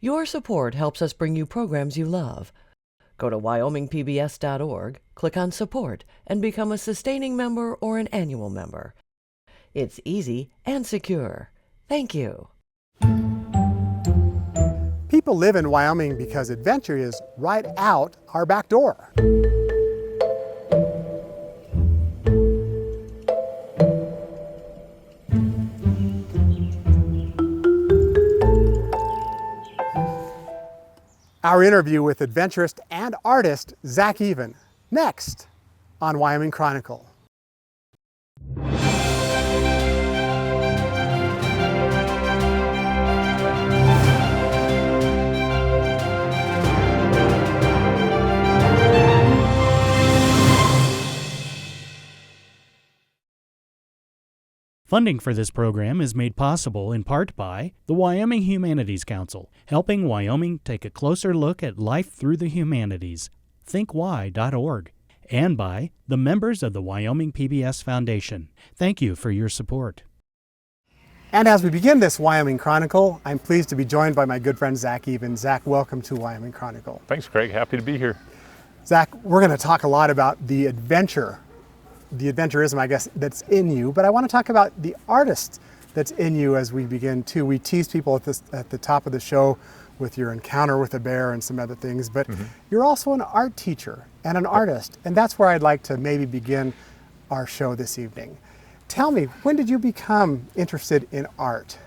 Your support helps us bring you programs you love. Go to wyomingpbs.org, click on Support, and become a sustaining member or an annual member. It's easy and secure. Thank you. People live in Wyoming because adventure is right out our back door. Our interview with adventurist and artist Zach Even, next on Wyoming Chronicle. Funding for this program is made possible in part by the Wyoming Humanities Council, helping Wyoming take a closer look at life through the humanities, thinkwy.org, and by the members of the Wyoming PBS Foundation. Thank you for your support. And as we begin this Wyoming Chronicle, I'm pleased to be joined by my good friend Zach Even. Zach, welcome to Wyoming Chronicle. Thanks, Craig. Happy to be here. Zach, we're going to talk a lot about the adventurism, I guess, that's in you, but I want to talk about the artist that's in you as we begin too. We tease people at the top of the show with your encounter with a bear and some other things, but you're also an art teacher and an artist, and that's where I'd like to maybe begin our show this evening. Tell me, when did you become interested in art?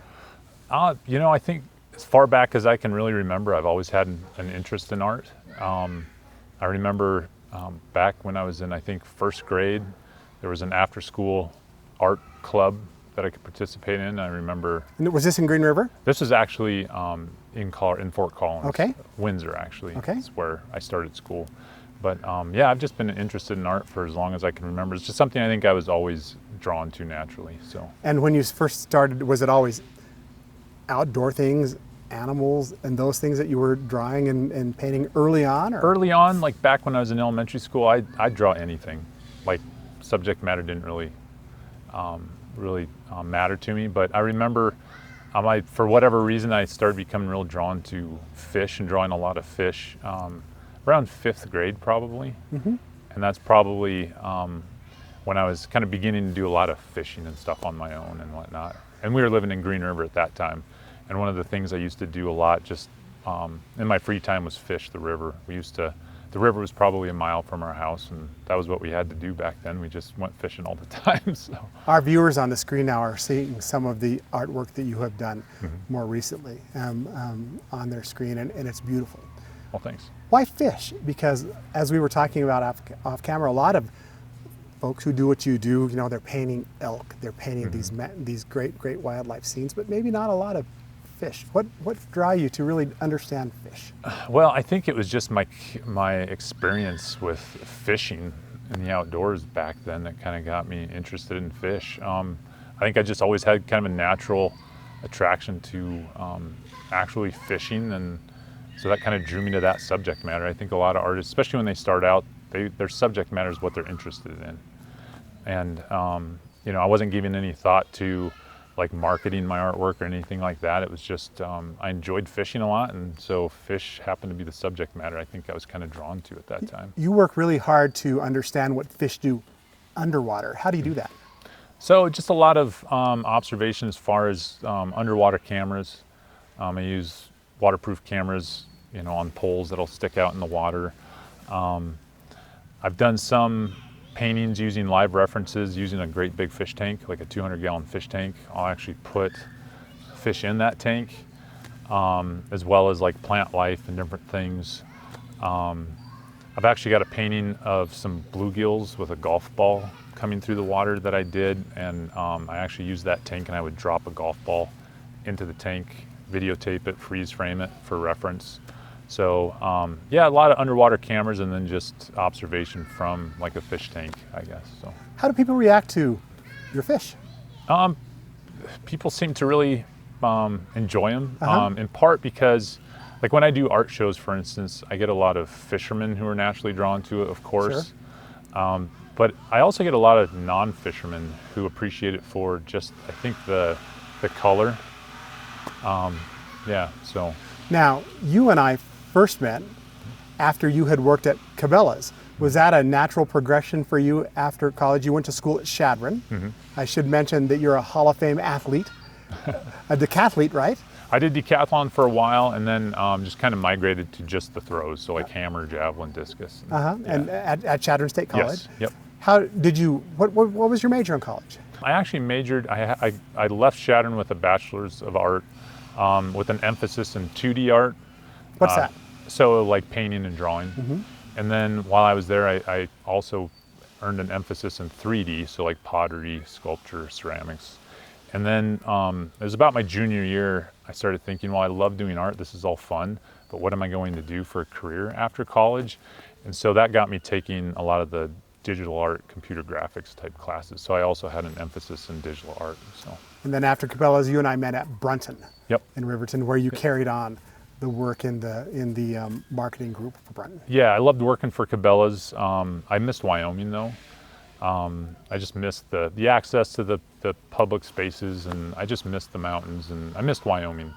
I think as far back as I can really remember, I've always had an interest in art. I remember back when I was in, I think, first grade, there was an after-school art club that I could participate in. I remember. And was this in Green River? This was actually in Fort Collins, okay. Windsor, actually. Okay. That's where I started school. But yeah, I've just been interested in art for as long as I can remember. It's just something I think I was always drawn to naturally. So. And when you first started, was it always outdoor things, animals, and those things that you were drawing and painting early on? Or? Early on, like back when I was in elementary school, I'd draw anything. Like subject matter didn't really matter to me. But I remember, for whatever reason, I started becoming real drawn to fish and drawing a lot of fish around 5th grade probably. And that's probably when I was kind of beginning to do a lot of fishing and stuff on my own and whatnot. And we were living in Green River at that time. And one of the things I used to do a lot just in my free time was fish the river. The river was probably a mile from our house, and that was what we had to do back then. We just went fishing all the time. So. Our viewers on the screen now are seeing some of the artwork that you have done more recently on their screen, and it's beautiful. Well, thanks. Why fish? Because as we were talking about off camera, a lot of folks who do what you do, they're painting elk, they're painting these great wildlife scenes, but maybe not a lot of fish. What draw you to really understand fish? Well, I think it was just my experience with fishing in the outdoors back then that kind of got me interested in fish. I think I just always had kind of a natural attraction to actually fishing, and so that kind of drew me to that subject matter. I think a lot of artists, especially when they start out, their subject matter is what they're interested in. And I wasn't giving any thought to like marketing my artwork or anything like that. It was just, I enjoyed fishing a lot, and so fish happened to be the subject matter I think I was kind of drawn to at that time. You work really hard to understand what fish do underwater. How do you do that? So just a lot of observation as far as underwater cameras. I use waterproof cameras, on poles that'll stick out in the water. I've done some paintings using live references, using a great big fish tank, like a 200-gallon fish tank. I'll actually put fish in that tank, as well as like plant life and different things. I've actually got a painting of some bluegills with a golf ball coming through the water that I did, and I actually used that tank, and I would drop a golf ball into the tank, videotape it, freeze frame it for reference. So yeah, a lot of underwater cameras, and then just observation from like a fish tank, I guess. So how do people react to your fish? People seem to really enjoy them, in part because, like when I do art shows, for instance, I get a lot of fishermen who are naturally drawn to it, of course. Sure. But I also get a lot of non-fishermen who appreciate it for just, I think, the color. Yeah, so. Now, you and I first met after you had worked at Cabela's. Was that a natural progression for you after college? You went to school at Chadron. I should mention that you're a Hall of Fame athlete, a decathlete, right? I did decathlon for a while, and then just kind of migrated to just the throws, so like hammer, javelin, discus. And at Chadron State College? Yes, yep. How did you, what was your major in college? I actually majored, I left Chadron with a bachelor's of art with an emphasis in 2D art. What's that? So like painting and drawing. And then while I was there, I also earned an emphasis in 3D, so like pottery, sculpture, ceramics. And then it was about my junior year, I started thinking, well, I love doing art, this is all fun, but what am I going to do for a career after college? And so that got me taking a lot of the digital art, computer graphics type classes. So I also had an emphasis in digital art. So. And then after Cabela's, you and I met at Brunton Yep. in Riverton, where you carried on the work in the marketing group for Brunton. Yeah, I loved working for Cabela's. I missed Wyoming though. I just missed the access to the public spaces, and I just missed the mountains, and I missed Wyoming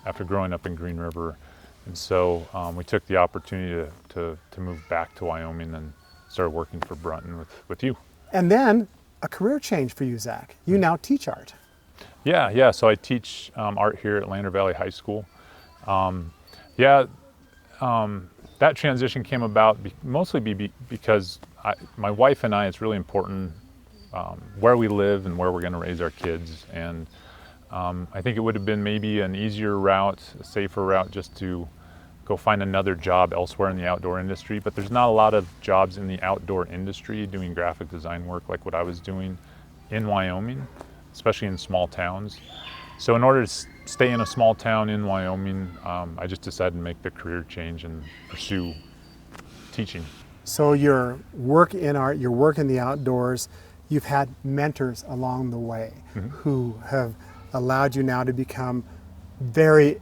after growing up in Green River. And so we took the opportunity to move back to Wyoming and started working for Brunton with you. And then a career change for you, Zach. You now teach art. Yeah. So I teach art here at Lander Valley High School. That transition came about mostly because my wife and I, it's really important where we live and where we're going to raise our kids. And I think it would have been maybe an easier route, a safer route, just to go find another job elsewhere in the outdoor industry. But there's not a lot of jobs in the outdoor industry doing graphic design work like what I was doing in Wyoming, especially in small towns. So in order to stay in a small town in Wyoming, I just decided to make the career change and pursue teaching. So your work in art, your work in the outdoors, you've had mentors along the way who have allowed you now to become very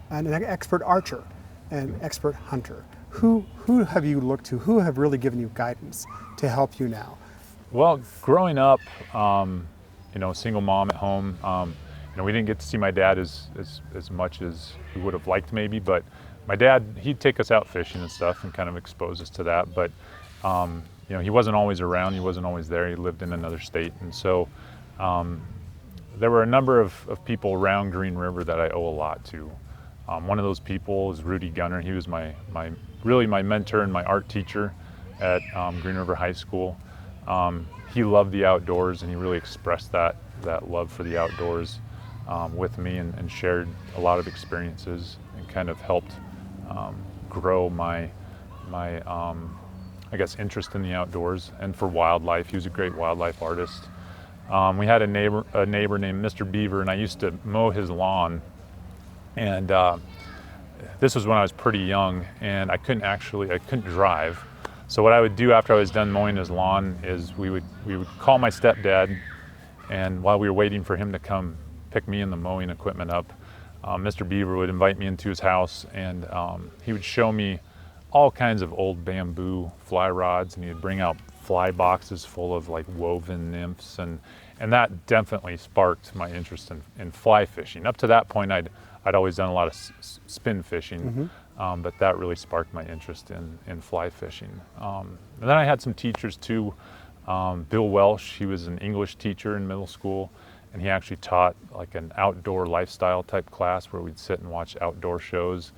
an expert archer, an expert hunter. Who have you looked to? Who have really given you guidance to help you now? Well, growing up, single mom at home, we didn't get to see my dad as much as we would have liked maybe, but my dad, he'd take us out fishing and stuff and kind of expose us to that. But, he wasn't always around, he wasn't always there, he lived in another state. And so there were a number of people around Green River that I owe a lot to. One of those people is Rudy Gunner. He was my mentor and my art teacher at Green River High School. He loved the outdoors, and he really expressed that love for the outdoors with me, and shared a lot of experiences and kind of helped grow my interest in the outdoors and for wildlife. He was a great wildlife artist. We had a neighbor named Mr. Beaver, and I used to mow his lawn. And this was when I was pretty young, and I couldn't drive. So what I would do after I was done mowing his lawn is we would call my stepdad, and while we were waiting for him to come pick me and the mowing equipment up, Mr. Beaver would invite me into his house, and he would show me all kinds of old bamboo fly rods, and he'd bring out fly boxes full of like woven nymphs, and that definitely sparked my interest in fly fishing. Up to that point, I'd always done a lot of spin fishing, but that really sparked my interest in fly fishing. And then I had some teachers too. Bill Welsh, he was an English teacher in middle school, and he actually taught like an outdoor lifestyle type class where we'd sit and watch outdoor shows.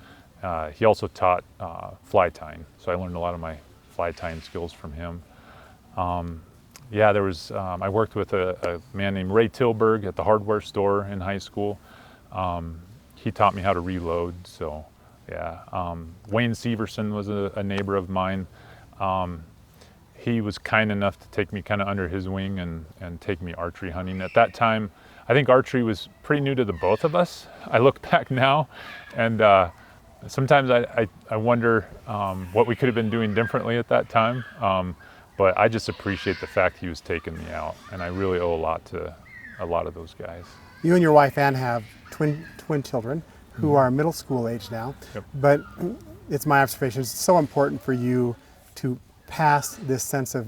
He also taught fly tying, so I learned a lot of my fly tying skills from him. I worked with a man named Ray Tilburg at the hardware store in high school. He taught me how to reload, so yeah. Wayne Severson was a neighbor of mine. He was kind enough to take me kind of under his wing and take me archery hunting. At that time, I think archery was pretty new to the both of us. I look back now, and sometimes I wonder what we could have been doing differently at that time. But I just appreciate the fact he was taking me out, and I really owe a lot to a lot of those guys. You and your wife Ann have twin children who are middle school age now. Yep. But it's my observation, it's so important for you to pass this sense of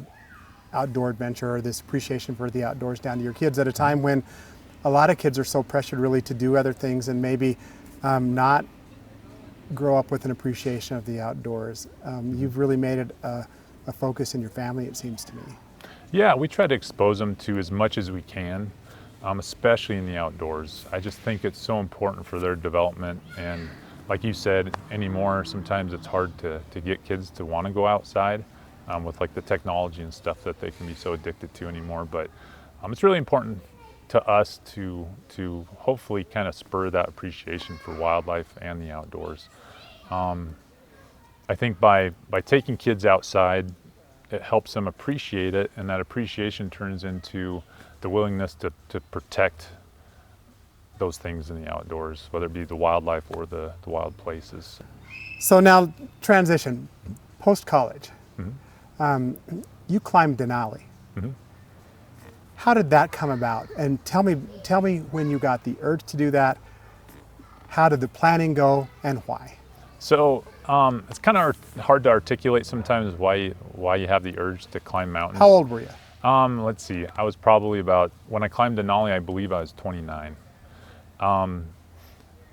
outdoor adventure, or this appreciation for the outdoors down to your kids at a time when a lot of kids are so pressured really to do other things and maybe not grow up with an appreciation of the outdoors. You've really made it a focus in your family, it seems to me. Yeah, we try to expose them to as much as we can, especially in the outdoors. I just think it's so important for their development, and like you said, anymore, sometimes it's hard to get kids to want to go outside with like the technology and stuff that they can be so addicted to anymore. But it's really important to us to hopefully kind of spur that appreciation for wildlife and the outdoors. I think by taking kids outside, it helps them appreciate it, and that appreciation turns into the willingness to protect those things in the outdoors, whether it be the wildlife or the wild places. So now transition, post-college. You climbed Denali. How did that come about? And tell me when you got the urge to do that. How did the planning go, and why? So it's kind of hard to articulate sometimes why you have the urge to climb mountains. How old were you? Let's see. I was probably when I climbed Denali, I believe I was 29.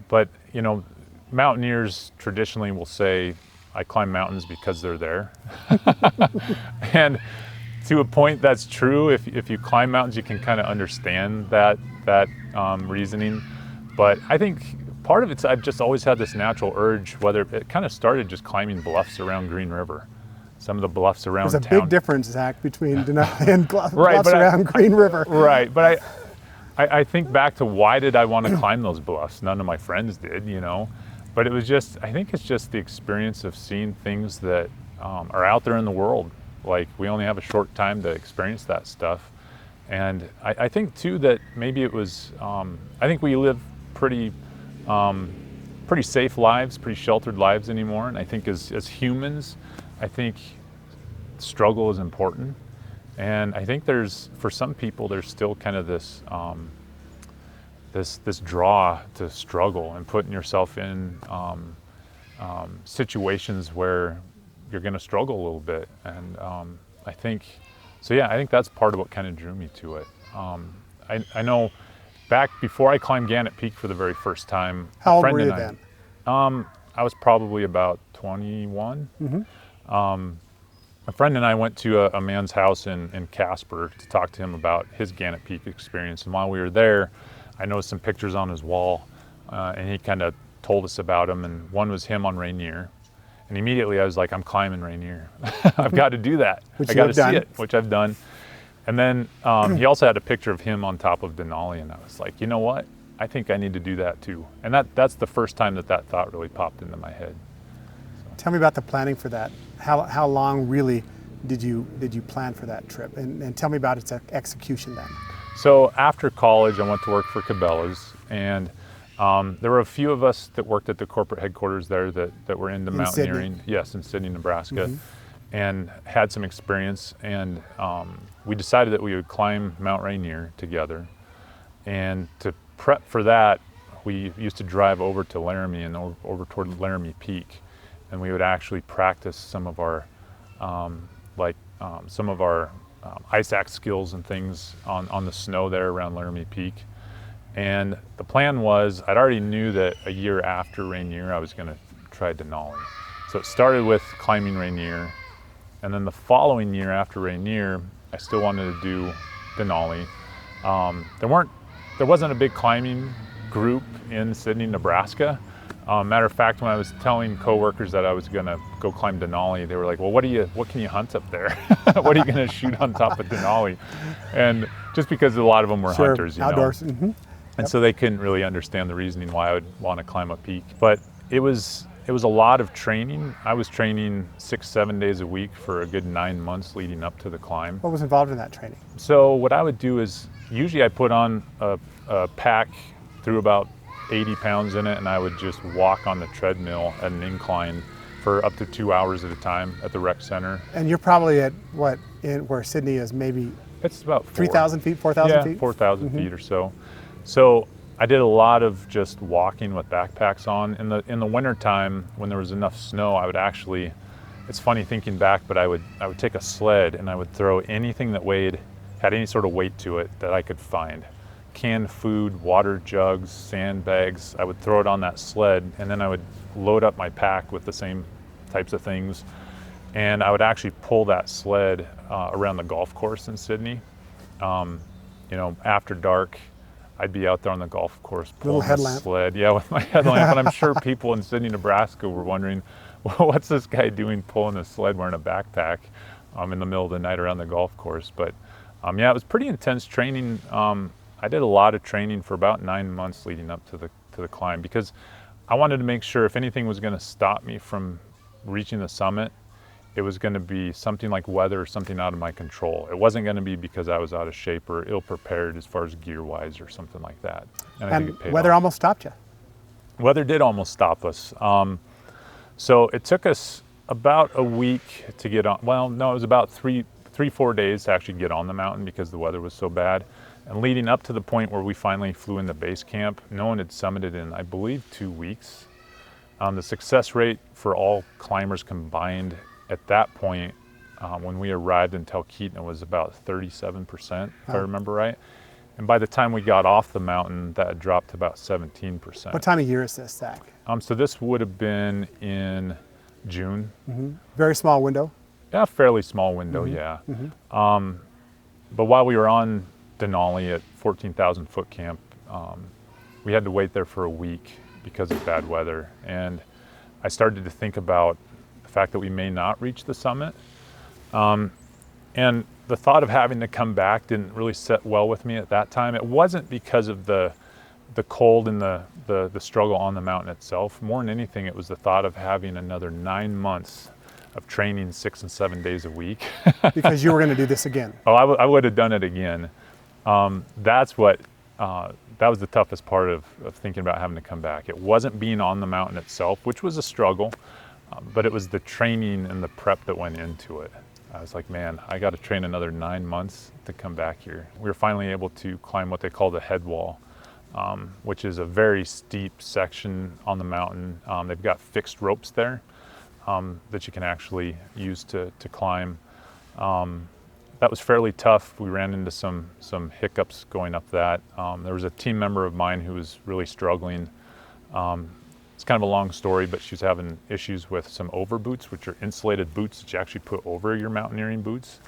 But you know, mountaineers traditionally will say, I climb mountains because they're there. And to a point, that's true. If you climb mountains, you can kind of understand that reasoning. But I think part of it's I've just always had this natural urge, whether it kind of started just climbing bluffs around Green River. Some of the bluffs around town. There's a big difference, Zach, between Denali and bluffs Right, around Green River. Right, but I think back to why did I want to climb those bluffs? None of my friends did, you know. But it was just, I think it's just the experience of seeing things that are out there in the world. Like, we only have a short time to experience that stuff. And I think too that maybe it was, I think we live pretty safe lives, pretty sheltered lives anymore. And I think as humans, I think struggle is important. And I think for some people, there's still kind of this this draw to struggle and putting yourself in situations where you're going to struggle a little bit. And I think that's part of what kind of drew me to it. I know back before I climbed Gannett Peak for the very first time. How old were you then? I was probably about 21. A friend and I went to a man's house in Casper to talk to him about his Gannett Peak experience. And while we were there, I noticed some pictures on his wall, and he kind of told us about them. And one was him on Rainier. And immediately I was like, I'm climbing Rainier. I've got to do that. I got to see it, which I've done. And then he also had a picture of him on top of Denali, and I was like, you know what? I think I need to do that too. And that's the first time that thought really popped into my head. Tell me about the planning for that. How long really did you plan for that trip? And tell me about its execution then. So after college, I went to work for Cabela's, and there were a few of us that worked at the corporate headquarters there that were into mountaineering. Sydney. Yes, in Sydney, Nebraska, and had some experience. And we decided that we would climb Mount Rainier together. And to prep for that, we used to drive over to Laramie and over toward Laramie Peak, and we would actually practice some of our ice axe skills and things on the snow there around Laramie Peak. And the plan was, I'd already knew that a year after Rainier, I was going to try Denali. So it started with climbing Rainier, and then the following year after Rainier, I still wanted to do Denali. There wasn't a big climbing group in Sydney, Nebraska. Matter of fact, when I was telling coworkers that I was going to go climb Denali, they were like, well, what can you hunt up there? What are you going to shoot on top of Denali? And just because a lot of them were hunters, you outdoors. know. And so they couldn't really understand the reasoning why I would want to climb a peak. But it was a lot of training. I was training 6-7 days a week for a good 9 months leading up to the climb. What was involved in that training? So what I would do is, usually I put on a pack, threw about 80 pounds in it, and I would just walk on the treadmill at an incline for up to 2 hours at a time at the rec center. And you're probably at where Sydney is, maybe it's about 3,000 feet, 4,000 feet? 4,000 feet or so. So I did a lot of just walking with backpacks on. In the winter time, when there was enough snow, I would actually, it's funny thinking back, but I would take a sled and I would throw anything that had any sort of weight to it that I could find. canned food, water jugs, sandbags. I would throw it on that sled, and then I would load up my pack with the same types of things. And I would actually pull that sled around the golf course in Sydney. You know, after dark, I'd be out there on the golf course pulling the sled. Yeah, with my headlamp. And I'm sure people in Sydney, Nebraska were wondering, well, what's this guy doing pulling a sled wearing a backpack in the middle of the night around the golf course? But yeah, it was pretty intense training. I did a lot of training for about 9 months leading up to the climb, because I wanted to make sure if anything was going to stop me from reaching the summit, it was going to be something like weather or something out of my control. It wasn't going to be because I was out of shape or ill-prepared as far as gear-wise or something like that. And I think it paid weather off. almost stopped you. Weather did almost stop us. So it took us about a week to get on. Well, no, it was about 4 days to actually get on the mountain because the weather was so bad. And leading up to the point where we finally flew into base camp, no one had summited in, I believe, 2 weeks. The success rate for all climbers combined at that point, when we arrived in Talkeetna, was about 37%, if I remember right. And by the time we got off the mountain, that had dropped to about 17%. What time of year is this, Zach? So this would have been in June. Very small window. Yeah, fairly small window, yeah. But while we were on Denali at 14,000 foot camp, we had to wait there for a week because of bad weather. And I started to think about the fact that we may not reach the summit. And the thought of having to come back didn't really sit well with me at that time. It wasn't because of the cold and the struggle on the mountain itself. More than anything, it was the thought of having another 9 months of training 6 and 7 days a week. Because you were going to do this again. Oh, I would have done it again. That was the toughest part of thinking about having to come back. It wasn't being on the mountain itself, which was a struggle, but it was the training and the prep that went into it. I was like, man, I got to train another 9 months to come back here. We were finally able to climb what they call the head wall, which is a very steep section on the mountain. They've got fixed ropes there that you can actually use to climb. That was fairly tough. We ran into some hiccups going up that. There was a team member of mine who was really struggling. It's kind of a long story, but she was having issues with some over boots, which are insulated boots that you actually put over your mountaineering boots.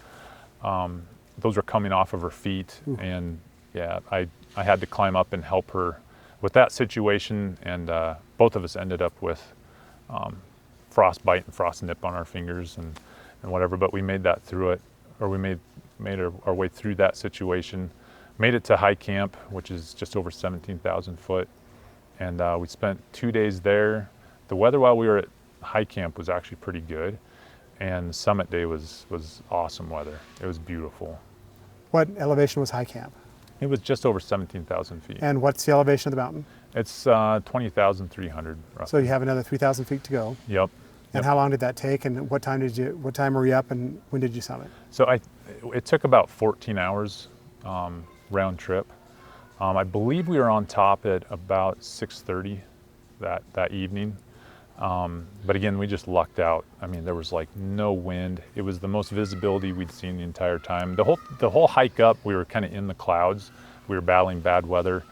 Those were coming off of her feet, and yeah, I had to climb up and help her with that situation, and both of us ended up with frostbite and frost nip on our fingers and whatever, but we made that through it, or we made our way through that situation, made it to high camp, which is just over 17,000 foot. And we spent 2 days there. The weather while we were at high camp was actually pretty good, and summit day was awesome weather. It was beautiful. What elevation was high camp? It was just over 17,000 feet. And what's the elevation of the mountain? It's 20,300 roughly. So you have another 3,000 feet to go. Yep. And how long did that take? And what time were you up, and when did you summit? So it took about 14 hours round trip. I believe we were on top at about 6:30 that evening. But again, we just lucked out. I mean, there was like no wind. It was the most visibility we'd seen the entire time. The whole hike up, we were kind of in the clouds. We were battling bad weather.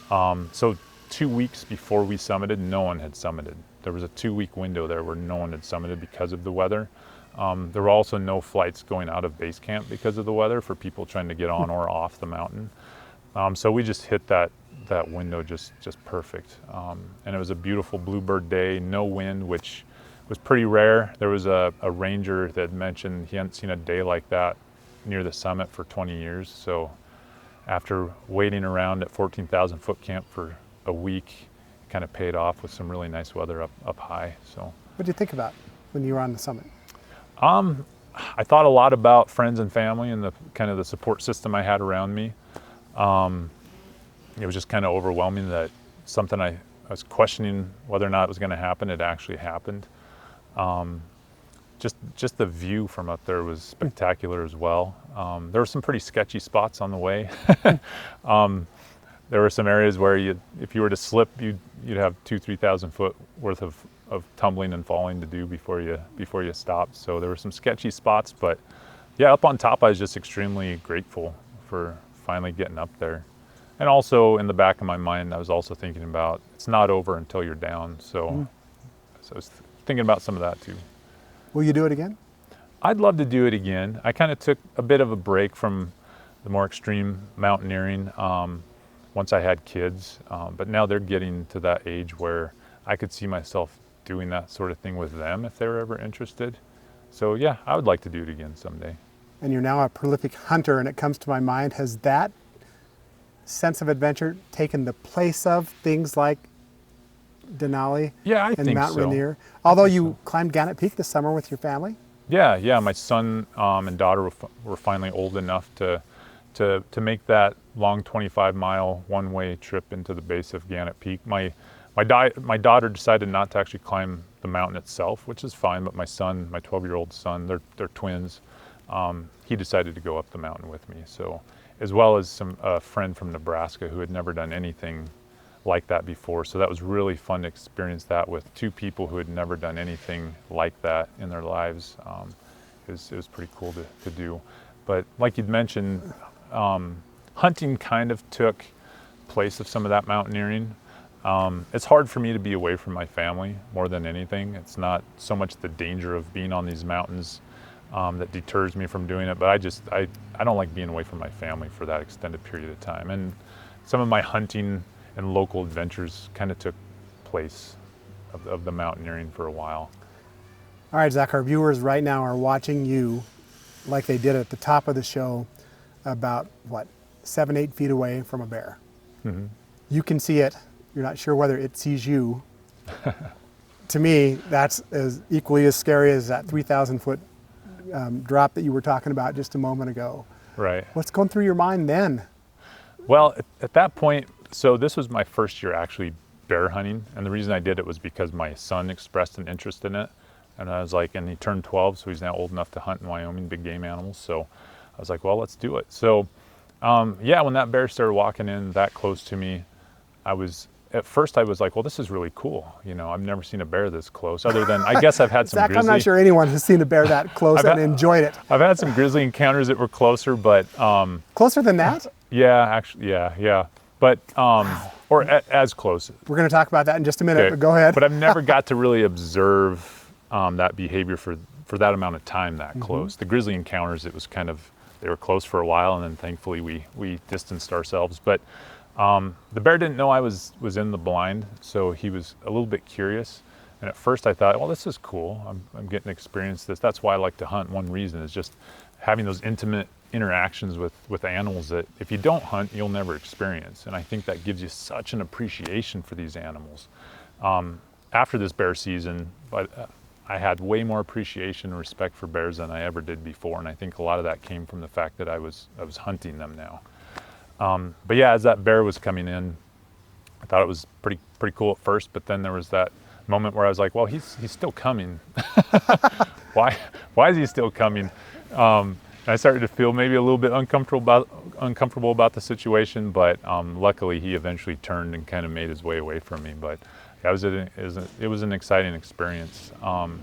So 2 weeks before we summited, no one had summited. There was a 2-week window there where no one had summited because of the weather. There were also no flights going out of base camp because of the weather for people trying to get on or off the mountain. So we just hit that window just perfect. And it was a beautiful bluebird day, no wind, which was pretty rare. There was a ranger that mentioned he hadn't seen a day like that near the summit for 20 years. So after waiting around at 14,000 foot camp for a week, it kind of paid off with some really nice weather up high. So what did you think about when you were on the summit? I thought a lot about friends and family and the kind of the support system I had around me. It was just kind of overwhelming that something I was questioning whether or not it was going to happen, it actually happened. Just the view from up there was spectacular as well. There were some pretty sketchy spots on the way. There were some areas where if you were to slip, you'd have 2,000-3,000 foot worth of tumbling and falling to do before you stopped. So there were some sketchy spots, but yeah, up on top I was just extremely grateful for finally getting up there. And also in the back of my mind, I was also thinking about it's not over until you're down. So, so I was thinking about some of that too. Will you do it again? I'd love to do it again. I kind of took a bit of a break from the more extreme mountaineering once I had kids, but now they're getting to that age where I could see myself doing that sort of thing with them if they were ever interested. So yeah, I would like to do it again someday. And you're now a prolific hunter, and it comes to my mind, has that sense of adventure taken the place of things like Denali Yeah, I and think Mount so. Rainier? Although you climbed Gannett Peak this summer with your family? Yeah. My son and daughter were finally old enough to make that long 25-mile one-way trip into the base of Gannett Peak. My daughter decided not to actually climb the mountain itself, which is fine. But my son, my 12-year-old son, they're twins. He decided to go up the mountain with me. So, as well as a friend from Nebraska who had never done anything like that before. So that was really fun to experience that with two people who had never done anything like that in their lives. It was pretty cool to do. But like you'd mentioned, hunting kind of took place of some of that mountaineering. It's hard for me to be away from my family more than anything. It's not so much the danger of being on these mountains that deters me from doing it, but I don't like being away from my family for that extended period of time. And some of my hunting and local adventures kind of took place of the mountaineering for a while. All right, Zach, our viewers right now are watching you like they did at the top of the show about, 7-8 feet away from a bear. Mm-hmm. You can see it. You're not sure whether it sees you. To me, that's as equally as scary as that 3,000-foot drop that you were talking about just a moment ago. Right. What's going through your mind then? Well, at that point, so this was my first year actually bear hunting, and the reason I did it was because my son expressed an interest in it, and I was like, and he turned 12, so he's now old enough to hunt in Wyoming, big game animals. So I was like, well, let's do it. So yeah, when that bear started walking in that close to me, at first I was like, well, this is really cool. You know, I've never seen a bear this close, other than, I guess I've had some Zach, grizzly. I'm not sure anyone has seen a bear that close and enjoyed it. I've had some grizzly encounters that were closer, but Closer than that? yeah, actually, yeah. But, or as close. We're going to talk about that in just a minute, Okay. but go ahead. But I've never got to really observe that behavior for that amount of time that close. The grizzly encounters, it was kind of, they were close for a while, and then thankfully we distanced ourselves. But the bear didn't know I was in the blind, so he was a little bit curious. And at first I thought, well, this is cool. I'm getting to experience this. That's why I like to hunt. One reason is just having those intimate interactions with animals that if you don't hunt, you'll never experience. And I think that gives you such an appreciation for these animals. After this bear season, I had way more appreciation and respect for bears than I ever did before. And I think a lot of that came from the fact that I was hunting them now. But yeah, as that bear was coming in, I thought it was pretty cool at first, but then there was that moment where I was like, well, he's still coming. Why is he still coming? And I started to feel maybe a little bit uncomfortable about the situation, but luckily he eventually turned and kind of made his way away from me. But yeah, it was an exciting experience. And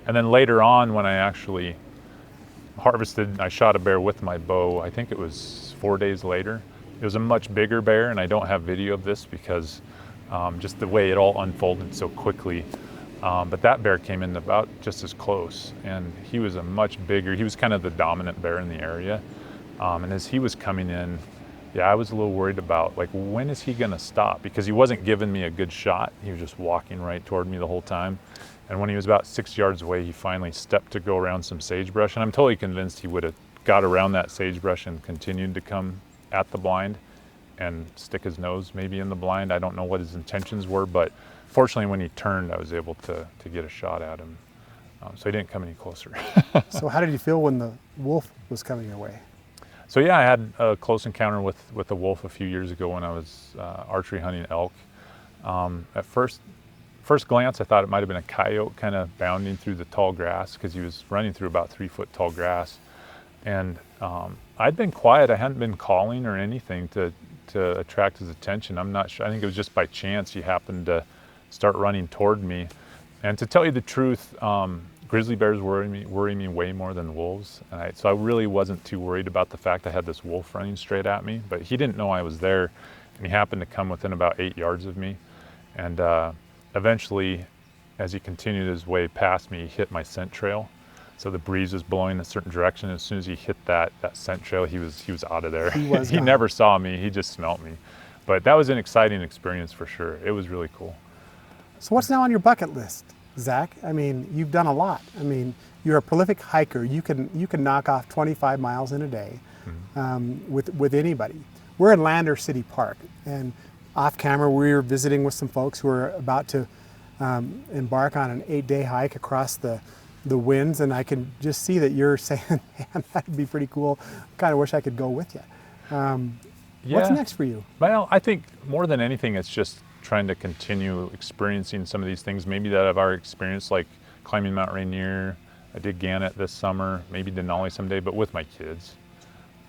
then later on, when I actually harvested, I shot a bear with my bow. I think it was 4 days later. It was a much bigger bear, and I don't have video of this because just the way it all unfolded so quickly. But that bear came in about just as close, and he was a much bigger, he was kind of the dominant bear in the area. And as he was coming in, yeah, I was a little worried about, like, when is he gonna stop? Because he wasn't giving me a good shot. He was just walking right toward me the whole time. And when he was about 6 yards away, he finally stepped to go around some sagebrush. And I'm totally convinced he would have got around that sagebrush and continued to come at the blind and stick his nose maybe in the blind. I don't know what his intentions were, but fortunately when he turned, I was able to get a shot at him. So he didn't come any closer. So how did you feel when the wolf was coming your way? So yeah, I had a close encounter with a wolf a few years ago when I was archery hunting elk. At first glance, I thought it might have been a coyote kind of bounding through the tall grass because he was running through about 3 foot tall grass. And I'd been quiet. I hadn't been calling or anything to attract his attention. I'm not sure. I think it was just by chance he happened to start running toward me. And to tell you the truth, grizzly bears worry me way more than wolves. And so I really wasn't too worried about the fact I had this wolf running straight at me, but he didn't know I was there. And he happened to come within about 8 yards of me. And eventually, as he continued his way past me, he hit my scent trail. So the breeze was blowing in a certain direction. As soon as he hit that scent trail, he was out of there. He never saw me, he just smelt me. But that was an exciting experience for sure. It was really cool. So what's now on your bucket list, Zach? I mean, you've done a lot. I mean, you're a prolific hiker. You can knock off 25 miles in a day with anybody. We're in Lander City Park, and off camera we were visiting with some folks who are about to embark on an 8-day hike across the winds, and I can just see that you're saying, man, that'd be pretty cool. Kind of wish I could go with you. What's next for you? Well, I think more than anything, it's just trying to continue experiencing some of these things, maybe that I've already experienced, like climbing Mount Rainier. I did Gannett this summer, maybe Denali someday, but with my kids.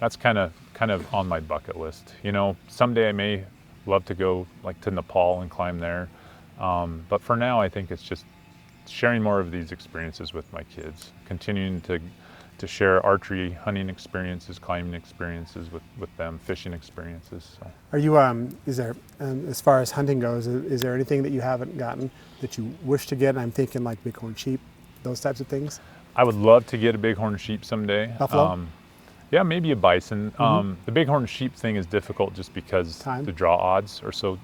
That's kind of on my bucket list. You know, someday I may love to go like to Nepal and climb there. But for now, I think it's just sharing more of these experiences with my kids, continuing to share archery, hunting experiences, climbing experiences with them, fishing experiences. So. Are you, is there, as far as hunting goes, is there anything that you haven't gotten that you wish to get? I'm thinking like bighorn sheep, those types of things. I would love to get a bighorn sheep someday. Buffalo? Yeah, maybe a bison. The bighorn sheep thing is difficult just because the draw odds are so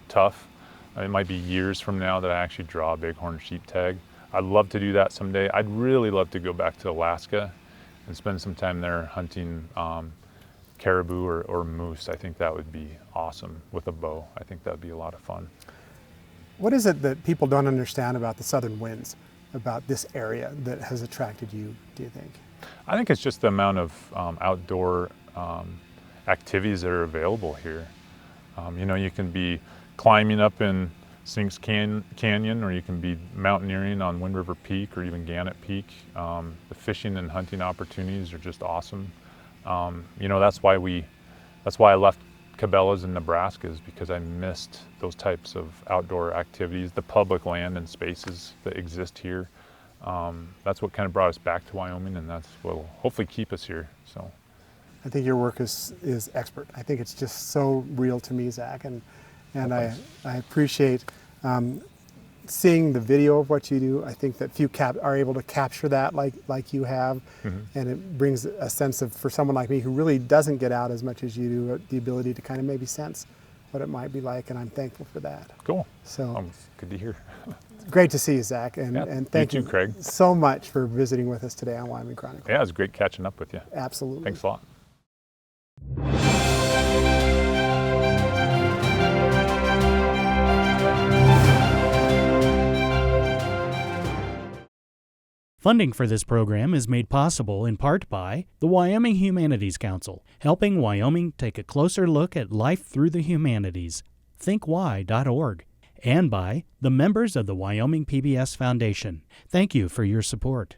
tough. It might be years from now that I actually draw a bighorn sheep tag. I'd love to do that someday. I'd really love to go back to Alaska and spend some time there hunting caribou or moose. I think that would be awesome with a bow. I think that would be a lot of fun. What is it that people don't understand about the southern winds, about this area that has attracted you, do you think? I think it's just the amount of outdoor activities that are available here. You know, you can be climbing up in Sphinx Canyon, or you can be mountaineering on Wind River Peak or even Gannett Peak. The fishing and hunting opportunities are just awesome. You know, that's why I left Cabela's in Nebraska, is because I missed those types of outdoor activities, the public land and spaces that exist here. That's what kind of brought us back to Wyoming, and that's what will hopefully keep us here. So, I think your work is expert. I think it's just so real to me, Zach, and I appreciate seeing the video of what you do. I think that few are able to capture that like you have, and it brings a sense of, for someone like me who really doesn't get out as much as you do, the ability to kind of maybe sense what it might be like, and I'm thankful for that. Cool. So good to hear. Great to see you, Zach, and thank you, Craig, so much for visiting with us today on Wyoming Chronicle. Yeah, it was great catching up with you. Absolutely. Thanks a lot. Funding for this program is made possible in part by the Wyoming Humanities Council, helping Wyoming take a closer look at life through the humanities, thinkwhy.org, and by the members of the Wyoming PBS Foundation. Thank you for your support.